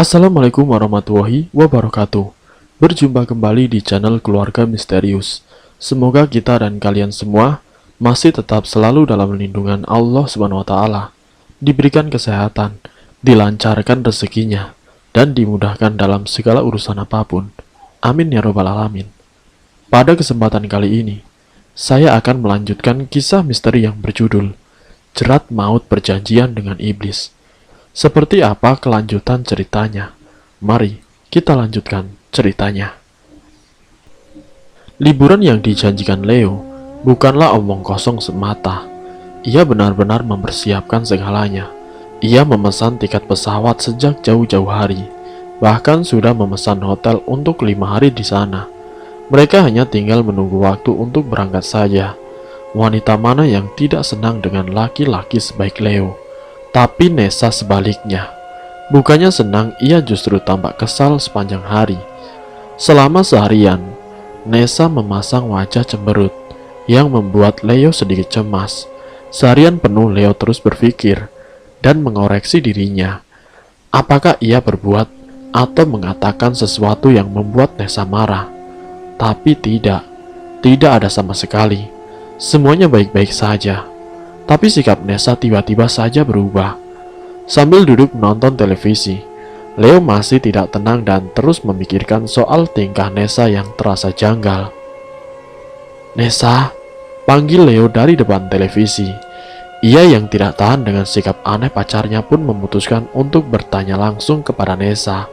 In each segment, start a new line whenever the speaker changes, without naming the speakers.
Assalamualaikum warahmatullahi wabarakatuh. Berjumpa kembali di channel Keluarga Misterius. Semoga kita dan kalian semua masih tetap selalu dalam lindungan Allah Subhanahu wa taala, diberikan kesehatan, dilancarkan rezekinya, dan dimudahkan dalam segala urusan apapun. Amin ya robbal alamin. Pada kesempatan kali ini, saya akan melanjutkan kisah misteri yang berjudul Jerat Maut Perjanjian dengan Iblis. Seperti apa kelanjutan ceritanya? Mari kita lanjutkan ceritanya. Liburan yang dijanjikan Leo bukanlah omong kosong semata. Ia benar-benar mempersiapkan segalanya. Ia memesan tiket pesawat sejak jauh-jauh hari. Bahkan sudah memesan hotel untuk 5 hari di sana. Mereka hanya tinggal menunggu waktu untuk berangkat saja. Wanita mana yang tidak senang dengan laki-laki sebaik Leo? Tapi Nessa sebaliknya. Bukannya senang, ia justru tampak kesal sepanjang hari. Selama seharian, Nessa memasang wajah cemberut yang membuat Leo sedikit cemas. Seharian penuh Leo terus berpikir dan mengoreksi dirinya. Apakah ia berbuat atau mengatakan sesuatu yang membuat Nessa marah? Tapi tidak ada sama sekali. Semuanya baik-baik saja. Tapi sikap Nessa tiba-tiba saja berubah. Sambil duduk menonton televisi, Leo masih tidak tenang dan terus memikirkan soal tingkah Nessa yang terasa janggal. "Nessa," panggil Leo dari depan televisi. Ia yang tidak tahan dengan sikap aneh pacarnya pun memutuskan untuk bertanya langsung kepada Nessa.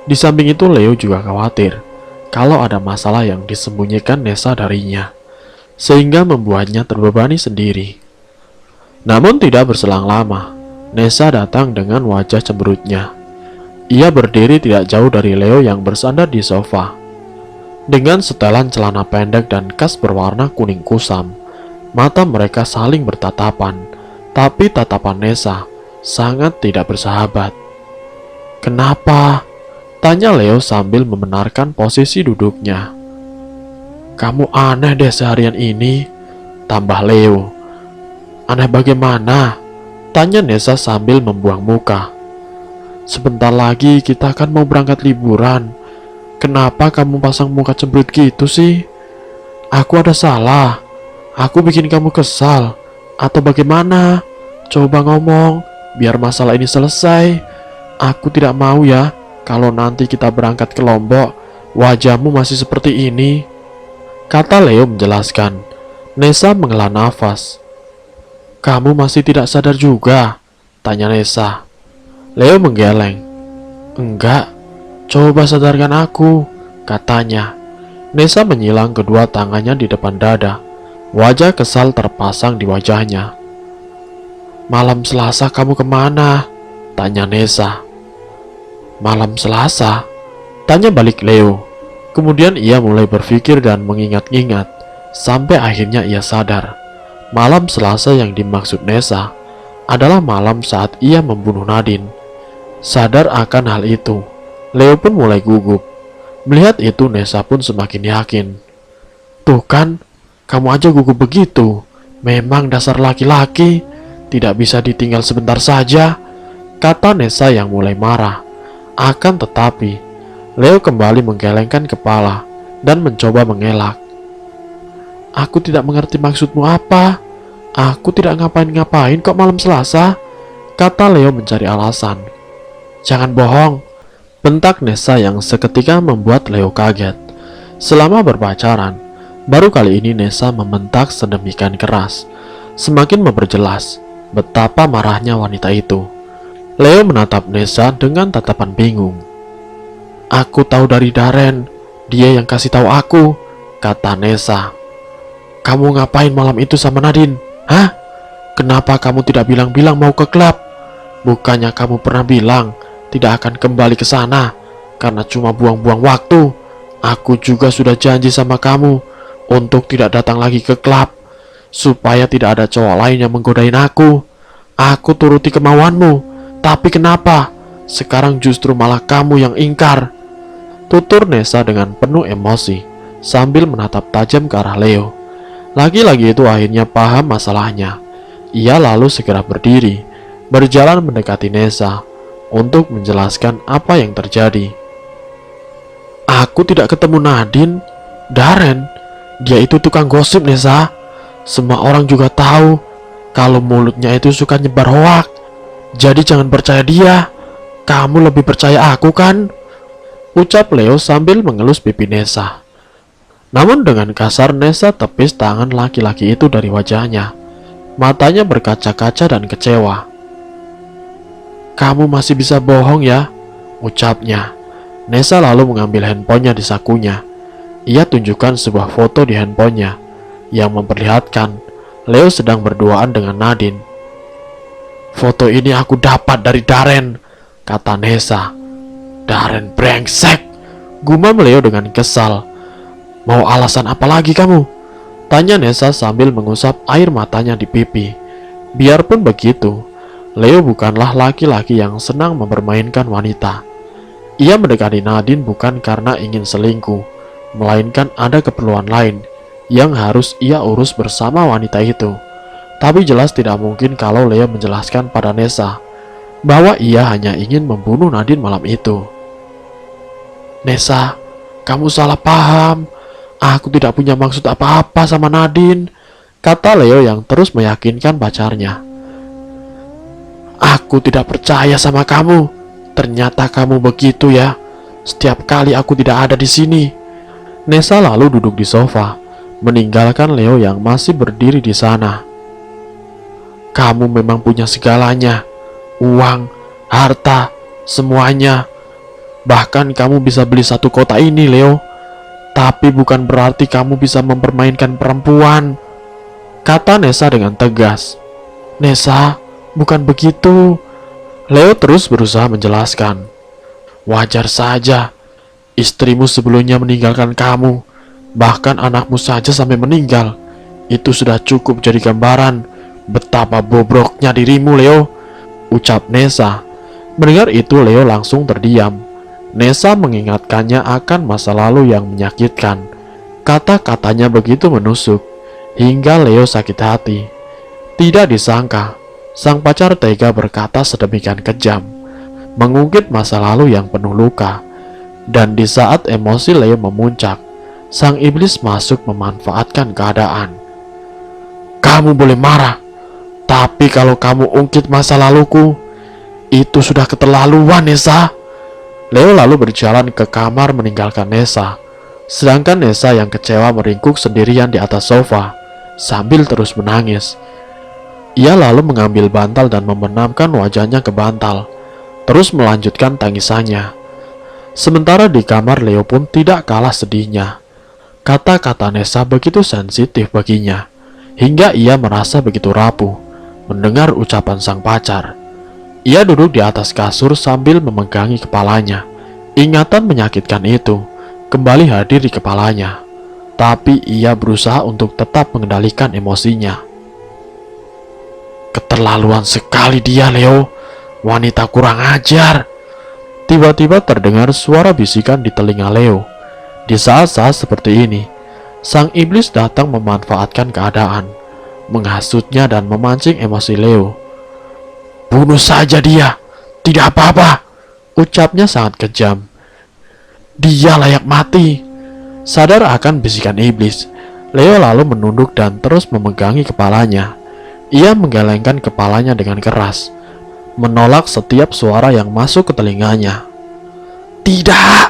Di samping itu Leo juga khawatir kalau ada masalah yang disembunyikan Nessa darinya, sehingga membuatnya terbebani sendiri. Namun tidak berselang lama, Nessa datang dengan wajah cemberutnya. Ia berdiri tidak jauh dari Leo yang bersandar di sofa. Dengan setelan celana pendek dan kas berwarna kuning kusam, mata mereka saling bertatapan, tapi tatapan Nessa sangat tidak bersahabat. "Kenapa?" tanya Leo sambil membenarkan posisi duduknya. "Kamu aneh deh seharian ini," tambah Leo. "Aneh bagaimana?" tanya Nessa sambil membuang muka. "Sebentar lagi kita akan mau berangkat liburan. Kenapa kamu pasang muka cemberut gitu sih? Aku ada salah? Aku bikin kamu kesal? Atau bagaimana? Coba ngomong, biar masalah ini selesai. Aku tidak mau ya, kalau nanti kita berangkat ke Lombok, wajahmu masih seperti ini," kata Leo menjelaskan. Nessa menghela nafas. "Kamu masih tidak sadar juga?" tanya Nessa. Leo menggeleng. "Enggak, coba sadarkan aku," katanya. Nessa menyilang kedua tangannya di depan dada. Wajah kesal terpasang di wajahnya. "Malam Selasa kamu kemana?" tanya Nessa. "Malam Selasa?" tanya balik Leo. Kemudian ia mulai berpikir dan mengingat-ingat, sampai akhirnya ia sadar. Malam Selasa yang dimaksud Nessa adalah malam saat ia membunuh Nadine. Sadar akan hal itu, Leo pun mulai gugup. Melihat itu Nessa pun semakin yakin. "Tuh kan, kamu aja gugup begitu. Memang dasar laki-laki, tidak bisa ditinggal sebentar saja," kata Nessa yang mulai marah. Akan tetapi, Leo kembali menggelengkan kepala dan mencoba mengelak. "Aku tidak mengerti maksudmu apa. Aku tidak ngapain-ngapain kok malam Selasa," kata Leo mencari alasan. "Jangan bohong," bentak Nessa yang seketika membuat Leo kaget. Selama berpacaran, baru kali ini Nessa membentak sedemikian keras, semakin memperjelas betapa marahnya wanita itu. Leo menatap Nessa dengan tatapan bingung. "Aku tahu dari Darren, dia yang kasih tahu aku," kata Nessa. "Kamu ngapain malam itu sama Nadine? Hah? Kenapa kamu tidak bilang-bilang mau ke klub? Bukannya kamu pernah bilang tidak akan kembali ke sana karena cuma buang-buang waktu? Aku juga sudah janji sama kamu untuk tidak datang lagi ke klub, supaya tidak ada cowok lain yang menggodain aku. Aku turuti kemauanmu, tapi kenapa sekarang justru malah kamu yang ingkar?" tutur Nessa dengan penuh emosi sambil menatap tajam ke arah Leo. Laki-laki itu akhirnya paham masalahnya. Ia lalu segera berdiri, berjalan mendekati Nessa, untuk menjelaskan apa yang terjadi. Aku tidak ketemu Nadine, Darren. Dia itu tukang gosip, Nessa. Semua orang juga tahu kalau mulutnya itu suka nyebar hoak. Jadi jangan percaya dia. Kamu lebih percaya aku kan? Ucap Leo sambil mengelus pipi Nessa. Namun dengan kasar Nessa tepis tangan laki-laki itu dari wajahnya. Matanya berkaca-kaca dan kecewa. Kamu masih bisa bohong ya? Ucapnya. Nessa lalu mengambil handphonenya di sakunya. Ia tunjukkan sebuah foto di handphonenya yang memperlihatkan Leo sedang berduaan dengan Nadine. Foto ini aku dapat dari Darren, kata Nessa. Darren brengsek, gumam Leo dengan kesal. Mau alasan apa lagi kamu? Tanya Nessa sambil mengusap air matanya di pipi. Biarpun begitu, Leo bukanlah laki-laki yang senang mempermainkan wanita. Ia mendekati Nadine bukan karena ingin selingkuh, melainkan ada keperluan lain yang harus ia urus bersama wanita itu. Tapi jelas tidak mungkin kalau Leo menjelaskan pada Nessa bahwa ia hanya ingin membunuh Nadine malam itu. Nessa, kamu salah paham. Aku tidak punya maksud apa-apa sama Nadine, kata Leo yang terus meyakinkan pacarnya. Aku tidak percaya sama kamu. Ternyata kamu begitu ya. Setiap kali aku tidak ada di sini. Nessa lalu duduk di sofa, meninggalkan Leo yang masih berdiri di sana. Kamu memang punya segalanya. Uang, harta, semuanya. Bahkan kamu bisa beli satu kota ini, Leo. Tapi bukan berarti kamu bisa mempermainkan perempuan, kata Nessa dengan tegas. Nessa, bukan begitu. Leo terus berusaha menjelaskan. Wajar saja. Istrimu sebelumnya meninggalkan kamu. Bahkan anakmu saja sampai meninggal. Itu sudah cukup jadi gambaran betapa bobroknya dirimu, Leo, ucap Nessa. Mendengar itu Leo langsung terdiam. Nessa mengingatkannya akan masa lalu yang menyakitkan. Kata-katanya begitu menusuk, hingga Leo sakit hati. Tidak disangka, sang pacar tega berkata sedemikian kejam, mengungkit masa lalu yang penuh luka. Dan di saat emosi Leo memuncak, sang iblis masuk memanfaatkan keadaan. Kamu boleh marah, tapi kalau kamu ungkit masa laluku, itu sudah keterlaluan, Nessa. Leo lalu berjalan ke kamar meninggalkan Nessa. Sedangkan Nessa yang kecewa meringkuk sendirian di atas sofa sambil terus menangis. Ia lalu mengambil bantal dan membenamkan wajahnya ke bantal, terus melanjutkan tangisannya. Sementara di kamar Leo pun tidak kalah sedihnya. Kata-kata Nessa begitu sensitif baginya, hingga ia merasa begitu rapuh mendengar ucapan sang pacar. Ia duduk di atas kasur sambil memegangi kepalanya. Ingatan menyakitkan itu kembali hadir di kepalanya. Tapi ia berusaha untuk tetap mengendalikan emosinya. Keterlaluan sekali dia, Leo. Wanita kurang ajar. Tiba-tiba terdengar suara bisikan di telinga Leo. Di saat-saat seperti ini, sang iblis datang memanfaatkan keadaan, menghasutnya dan memancing emosi Leo. Bunuh saja dia, tidak apa-apa, ucapnya sangat kejam. Dia layak mati. Sadar akan bisikan iblis, Leo lalu menunduk dan terus memegangi kepalanya. Ia menggelengkan kepalanya dengan keras, menolak setiap suara yang masuk ke telinganya. Tidak,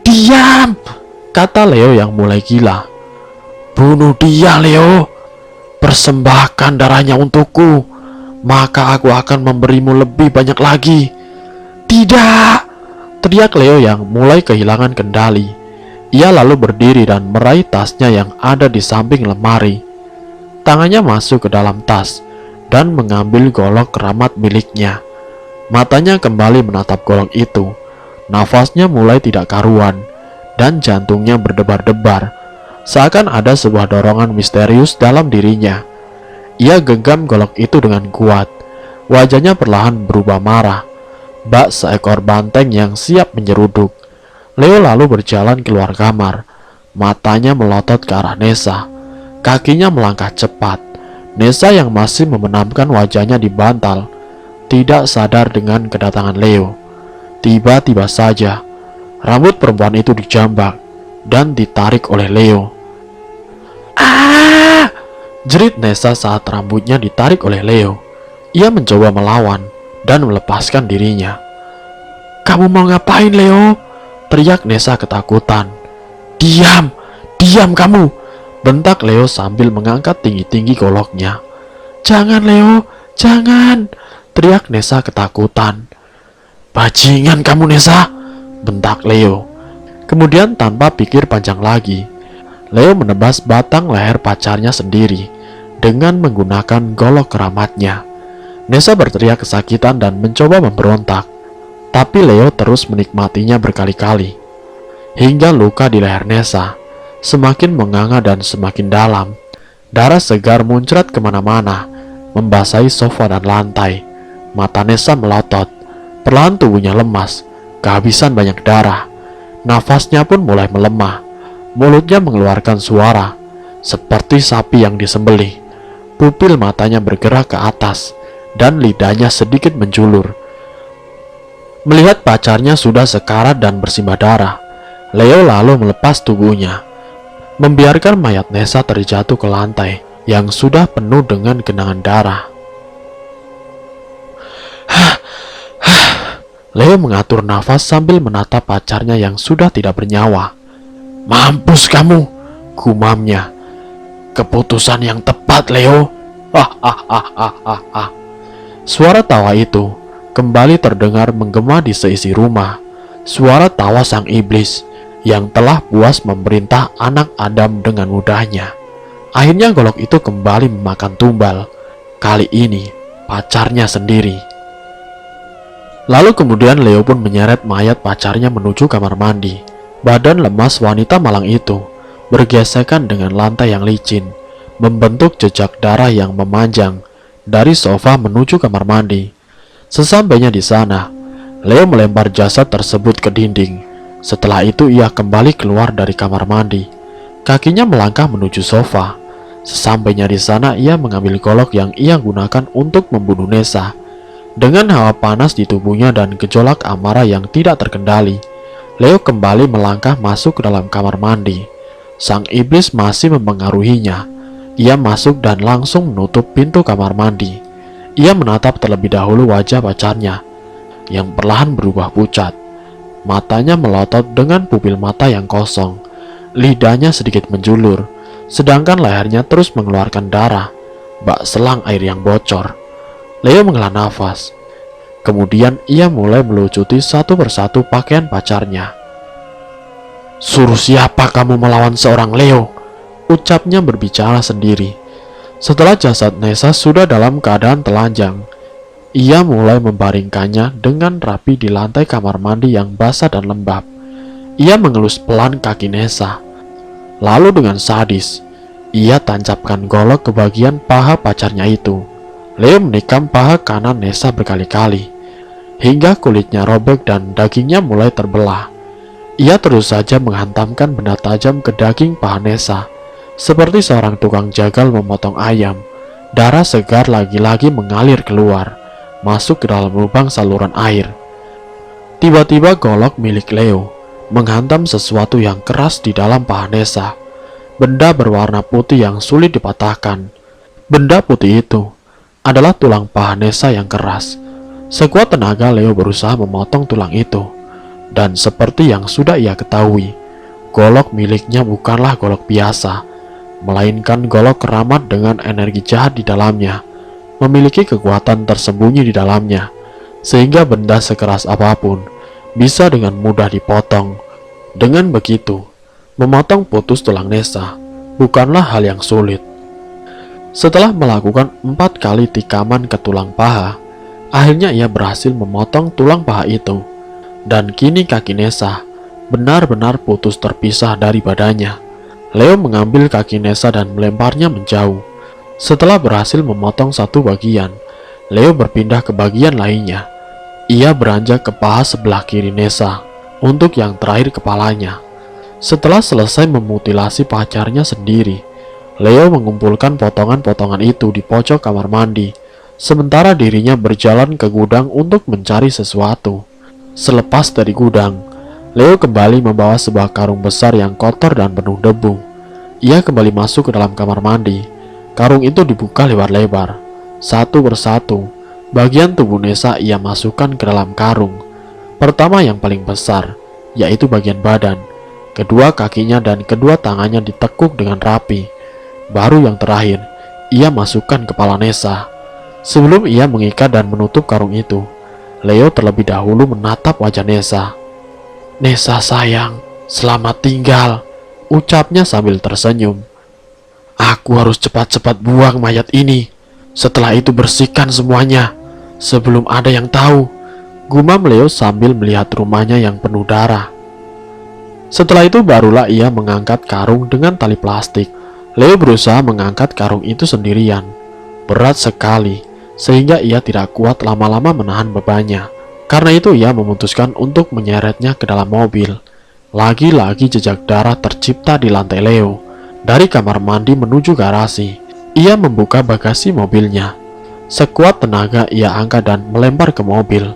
diam, kata Leo yang mulai gila. Bunuh dia, Leo. Persembahkan darahnya untukku, maka aku akan memberimu lebih banyak lagi. Tidak, teriak Leo yang mulai kehilangan kendali. Ia lalu berdiri dan meraih tasnya yang ada di samping lemari. Tangannya masuk ke dalam tas dan mengambil golok keramat miliknya. Matanya kembali menatap golok itu. Nafasnya mulai tidak karuan dan jantungnya berdebar-debar, seakan ada sebuah dorongan misterius dalam dirinya. Ia genggam golok itu dengan kuat. Wajahnya perlahan berubah marah, bak seekor banteng yang siap menyeruduk. Leo lalu berjalan keluar kamar. Matanya melotot ke arah Nessa. Kakinya melangkah cepat. Nessa yang masih membenamkan wajahnya di bantal tidak sadar dengan kedatangan Leo. Tiba-tiba saja, rambut perempuan itu dijambak dan ditarik oleh Leo. "Ah!" jerit Nessa saat rambutnya ditarik oleh Leo. Ia mencoba melawan dan melepaskan dirinya. "Kamu mau ngapain, Leo?" teriak Nessa ketakutan. "Diam! Diam kamu!" bentak Leo sambil mengangkat tinggi-tinggi goloknya. "Jangan, Leo! Jangan!" teriak Nessa ketakutan. "Bajingan kamu, Nessa!" bentak Leo. Kemudian tanpa pikir panjang lagi, Leo menebas batang leher pacarnya sendiri dengan menggunakan golok keramatnya. Nessa berteriak kesakitan dan mencoba memberontak, tapi Leo terus menikmatinya berkali-kali. Hingga luka di leher Nessa semakin menganga dan semakin dalam. Darah segar muncrat kemana-mana, membasahi sofa dan lantai. Mata Nessa melotot, perlahan tubuhnya lemas, kehabisan banyak darah. Nafasnya pun mulai melemah. Mulutnya mengeluarkan suara seperti sapi yang disembelih. Pupil matanya bergerak ke atas dan lidahnya sedikit menjulur. Melihat pacarnya sudah sekarat dan bersimbah darah, Leo lalu melepas tubuhnya, membiarkan mayat Nessa terjatuh ke lantai yang sudah penuh dengan genangan darah. Leo mengatur nafas sambil menatap pacarnya yang sudah tidak bernyawa. "Mampus kamu!" gumamnya. "Keputusan yang tepat, Leo." Suara tawa itu kembali terdengar menggema di seisi rumah. Suara tawa sang iblis yang telah puas memerintah anak Adam dengan mudahnya. Akhirnya golok itu kembali memakan tumbal. Kali ini pacarnya sendiri. Lalu kemudian Leo pun menyeret mayat pacarnya menuju kamar mandi. Badan lemas wanita malang itu bergesekan dengan lantai yang licin, membentuk jejak darah yang memanjang dari sofa menuju kamar mandi. Sesampainya di sana, Leo melempar jasad tersebut ke dinding. Setelah itu ia kembali keluar dari kamar mandi. Kakinya melangkah menuju sofa. Sesampainya di sana, ia mengambil golok yang ia gunakan untuk membunuh Nessa. Dengan hawa panas di tubuhnya dan gejolak amarah yang tidak terkendali, Leo kembali melangkah masuk ke dalam kamar mandi. Sang iblis masih mempengaruhinya. Ia masuk dan langsung menutup pintu kamar mandi. Ia menatap terlebih dahulu wajah pacarnya yang perlahan berubah pucat. Matanya melotot dengan pupil mata yang kosong. Lidahnya sedikit menjulur, sedangkan lehernya terus mengeluarkan darah, bak selang air yang bocor. Leo menghela nafas. Kemudian ia mulai melucuti satu persatu pakaian pacarnya. "Suruh siapa kamu melawan seorang Leo?" ucapnya berbicara sendiri. Setelah jasad Nessa sudah dalam keadaan telanjang, ia mulai membaringkannya dengan rapi di lantai kamar mandi yang basah dan lembab. Ia mengelus pelan kaki Nessa. Lalu dengan sadis, ia tancapkan golok ke bagian paha pacarnya itu. Leo menikam paha kanan Nessa berkali-kali, hingga kulitnya robek dan dagingnya mulai terbelah. Ia terus saja menghantamkan benda tajam ke daging paha Nessa, seperti seorang tukang jagal memotong ayam. Darah segar lagi-lagi mengalir keluar, masuk ke dalam lubang saluran air. Tiba-tiba golok milik Leo menghantam sesuatu yang keras di dalam paha Nessa. Benda berwarna putih yang sulit dipatahkan. Benda putih itu adalah tulang paha Nessa yang keras. Sekuat tenaga Leo berusaha memotong tulang itu. Dan seperti yang sudah ia ketahui, golok miliknya bukanlah golok biasa, melainkan golok keramat dengan energi jahat di dalamnya, memiliki kekuatan tersembunyi di dalamnya, sehingga benda sekeras apapun bisa dengan mudah dipotong. Dengan begitu, memotong putus tulang Nessa bukanlah hal yang sulit. Setelah melakukan 4 kali tikaman ke tulang paha, akhirnya ia berhasil memotong tulang paha itu. Dan kini kaki Nessa benar-benar putus terpisah dari badannya. Leo mengambil kaki Nessa dan melemparnya menjauh. Setelah berhasil memotong satu bagian, Leo berpindah ke bagian lainnya. Ia beranjak ke paha sebelah kiri Nessa untuk yang terakhir kepalanya. Setelah selesai memutilasi pacarnya sendiri, Leo mengumpulkan potongan-potongan itu di pojok kamar mandi sementara dirinya berjalan ke gudang untuk mencari sesuatu. Selepas dari gudang, Leo kembali membawa sebuah karung besar yang kotor dan penuh debu. Ia kembali masuk ke dalam kamar mandi. Karung itu dibuka lebar-lebar. Satu persatu, bagian tubuh Nessa ia masukkan ke dalam karung. Pertama yang paling besar, yaitu bagian badan. Kedua kakinya dan kedua tangannya ditekuk dengan rapi. Baru yang terakhir, ia masukkan kepala Nessa. Sebelum ia mengikat dan menutup karung itu, Leo terlebih dahulu menatap wajah Nessa. "Nessa sayang, selamat tinggal," ucapnya sambil tersenyum. "Aku harus cepat-cepat buang mayat ini. Setelah itu bersihkan semuanya, sebelum ada yang tahu," gumam Leo sambil melihat rumahnya yang penuh darah. Setelah itu barulah ia mengangkat karung dengan tali plastik. Leo berusaha mengangkat karung itu sendirian. Berat sekali, sehingga ia tidak kuat lama-lama menahan bebannya. Karena itu ia memutuskan untuk menyeretnya ke dalam mobil. Lagi-lagi jejak darah tercipta di lantai Leo. Dari kamar mandi menuju garasi, ia membuka bagasi mobilnya. Sekuat tenaga ia angkat dan melempar ke mobil.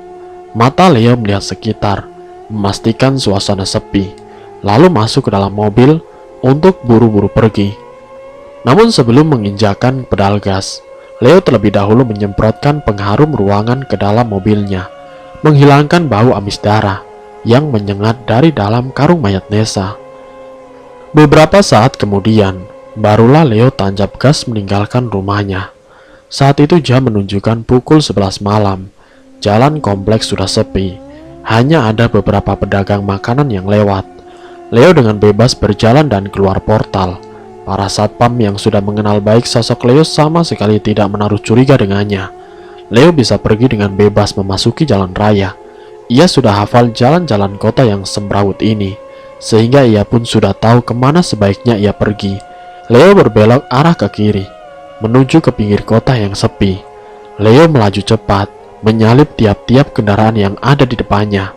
Mata Leo melihat sekitar, memastikan suasana sepi, lalu masuk ke dalam mobil untuk buru-buru pergi. Namun sebelum menginjakan pedal gas, Leo terlebih dahulu menyemprotkan pengharum ruangan ke dalam mobilnya, menghilangkan bau amis darah yang menyengat dari dalam karung mayat Nessa. Beberapa saat kemudian, barulah Leo tancap gas meninggalkan rumahnya. Saat itu jam menunjukkan pukul 11 malam. Jalan kompleks sudah sepi, hanya ada beberapa pedagang makanan yang lewat. Leo dengan bebas berjalan dan keluar portal. Para satpam yang sudah mengenal baik sosok Leo sama sekali tidak menaruh curiga dengannya. Leo bisa pergi dengan bebas memasuki jalan raya. Ia sudah hafal jalan-jalan kota yang semrawut ini, sehingga ia pun sudah tahu kemana sebaiknya ia pergi. Leo berbelok arah ke kiri, menuju ke pinggir kota yang sepi. Leo melaju cepat, menyalip tiap-tiap kendaraan yang ada di depannya.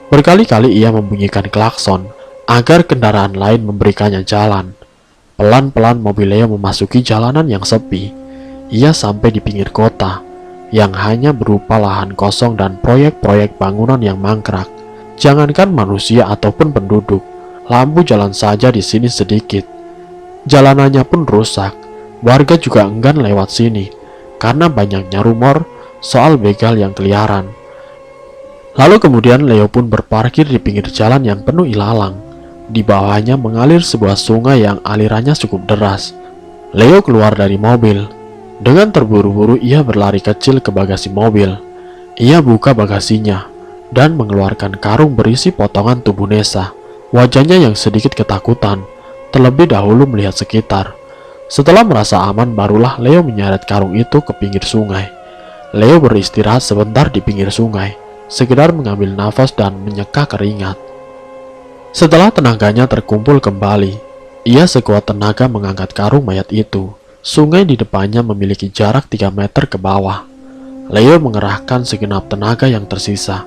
Berkali-kali ia membunyikan klakson, agar kendaraan lain memberikannya jalan. Pelan-pelan mobil Leo memasuki jalanan yang sepi. Ia sampai di pinggir kota, yang hanya berupa lahan kosong dan proyek-proyek bangunan yang mangkrak. Jangankan manusia ataupun penduduk, lampu jalan saja di sini sedikit. Jalanannya pun rusak. Warga juga enggan lewat sini, karena banyaknya rumor soal begal yang keliaran. Lalu kemudian Leo pun berparkir di pinggir jalan yang penuh ilalang. Di bawahnya mengalir sebuah sungai yang alirannya cukup deras. Leo keluar dari mobil. Dengan terburu-buru ia berlari kecil ke bagasi mobil. Ia buka bagasinya dan mengeluarkan karung berisi potongan tubuh Nessa. Wajahnya yang sedikit ketakutan, terlebih dahulu melihat sekitar. Setelah merasa aman, barulah Leo menyeret karung itu ke pinggir sungai. Leo beristirahat sebentar di pinggir sungai, sekedar mengambil nafas dan menyeka keringat. Setelah tenaganya terkumpul kembali, ia sekuat tenaga mengangkat karung mayat itu. Sungai di depannya memiliki jarak 3 meter ke bawah. Leo mengerahkan segenap tenaga yang tersisa.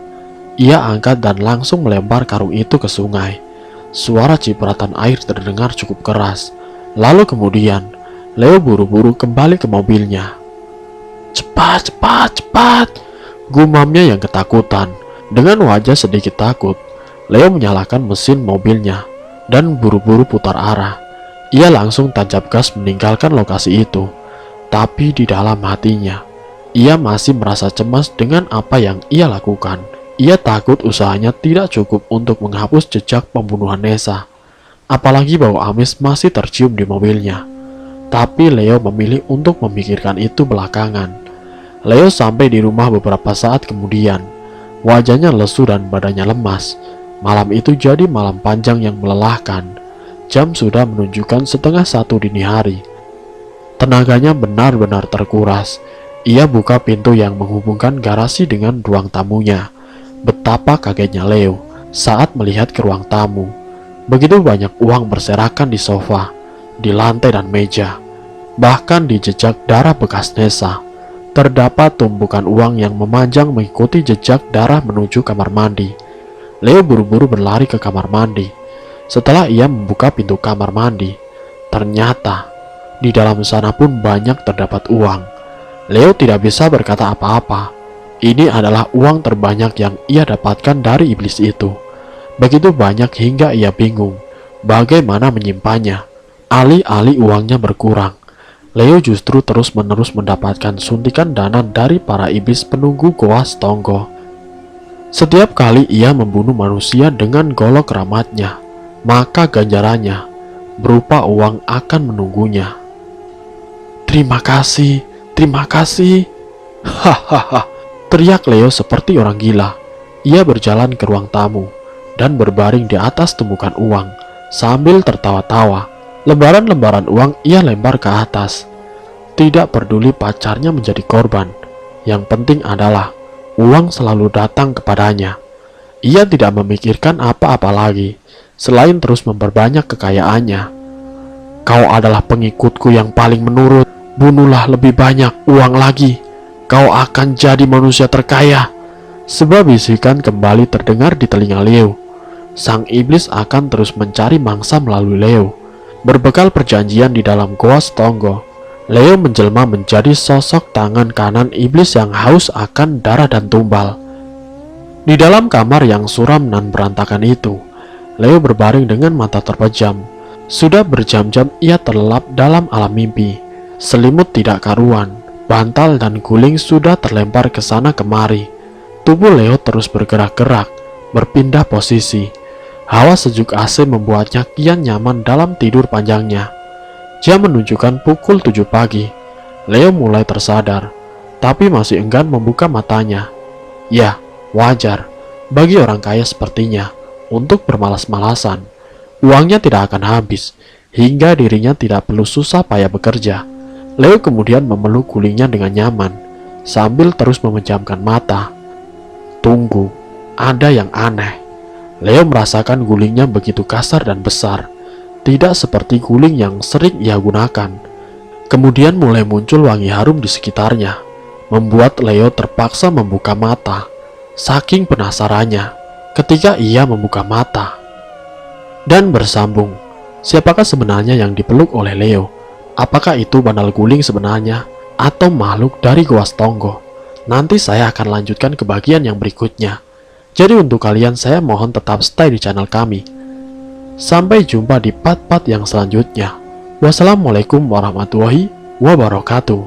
Ia angkat dan langsung melempar karung itu ke sungai. Suara cipratan air terdengar cukup keras. Lalu kemudian, Leo buru-buru kembali ke mobilnya. "Cepat, cepat, cepat!" gumamnya yang ketakutan. Dengan wajah sedikit takut, Leo menyalakan mesin mobilnya dan buru-buru putar arah. Ia langsung tancap gas meninggalkan lokasi itu. Tapi di dalam hatinya, ia masih merasa cemas dengan apa yang ia lakukan. Ia takut usahanya tidak cukup untuk menghapus jejak pembunuhan Nessa. Apalagi bau amis masih tercium di mobilnya. Tapi Leo memilih untuk memikirkan itu belakangan. Leo sampai di rumah beberapa saat kemudian. Wajahnya lesu dan badannya lemas. Malam itu jadi malam panjang yang melelahkan. Jam sudah menunjukkan 12:30 dini hari. Tenaganya benar-benar terkuras. Ia buka pintu yang menghubungkan garasi dengan ruang tamunya. Betapa kagetnya Leo saat melihat ke ruang tamu. Begitu banyak uang berserakan di sofa, di lantai dan meja. Bahkan di jejak darah bekas Nessa, terdapat tumpukan uang yang memanjang mengikuti jejak darah menuju kamar mandi. Leo buru-buru berlari ke kamar mandi. Setelah ia membuka pintu kamar mandi, ternyata di dalam sana pun banyak terdapat uang. Leo tidak bisa berkata apa-apa. Ini adalah uang terbanyak yang ia dapatkan dari iblis itu. Begitu banyak hingga ia bingung bagaimana menyimpannya. Alih-alih uangnya berkurang, Leo justru terus-menerus mendapatkan suntikan dana dari para iblis penunggu goa Stonggo. Setiap kali ia membunuh manusia dengan golok keramatnya, maka ganjarannya berupa uang akan menunggunya. Terima kasih, terima kasih. Hahaha, teriak Leo seperti orang gila. Ia berjalan ke ruang tamu dan berbaring di atas tumpukan uang sambil tertawa-tawa. Lembaran-lembaran uang ia lempar ke atas. Tidak peduli pacarnya menjadi korban, yang penting adalah uang selalu datang kepadanya. Ia tidak memikirkan apa-apa lagi selain terus memperbanyak kekayaannya. Kau adalah pengikutku yang paling menurut. Bunuhlah lebih banyak uang lagi. Kau akan jadi manusia terkaya. Sebuah bisikan kembali terdengar di telinga Leo. Sang iblis akan terus mencari mangsa melalui Leo. Berbekal perjanjian di dalam goa Stonggo, Leo menjelma menjadi sosok tangan kanan iblis yang haus akan darah dan tumbal. Di dalam kamar yang suram dan berantakan itu, Leo berbaring dengan mata terpejam. Sudah berjam-jam ia terlelap dalam alam mimpi. Selimut tidak karuan, bantal dan guling sudah terlempar ke sana kemari. Tubuh Leo terus bergerak-gerak, berpindah posisi. Hawa sejuk AC membuatnya kian nyaman dalam tidur panjangnya. Jam menunjukkan pukul 7 pagi. Leo mulai tersadar, tapi masih enggan membuka matanya. Ya, wajar bagi orang kaya sepertinya untuk bermalas-malasan. Uangnya tidak akan habis, hingga dirinya tidak perlu susah payah bekerja. Leo kemudian memeluk gulingnya dengan nyaman, sambil terus memejamkan mata. Tunggu, ada yang aneh. Leo merasakan gulingnya begitu kasar dan besar, tidak seperti guling yang sering ia gunakan. Kemudian mulai muncul wangi harum di sekitarnya, membuat Leo terpaksa membuka mata. Saking penasarannya, ketika ia membuka mata dan bersambung, siapakah sebenarnya yang dipeluk oleh Leo? Apakah itu bandal guling sebenarnya, atau makhluk dari goa Stonggo? Nanti saya akan lanjutkan ke bagian yang berikutnya. Jadi untuk kalian saya mohon tetap stay di channel kami. Sampai jumpa di part-part yang selanjutnya. Wassalamualaikum warahmatullahi wabarakatuh.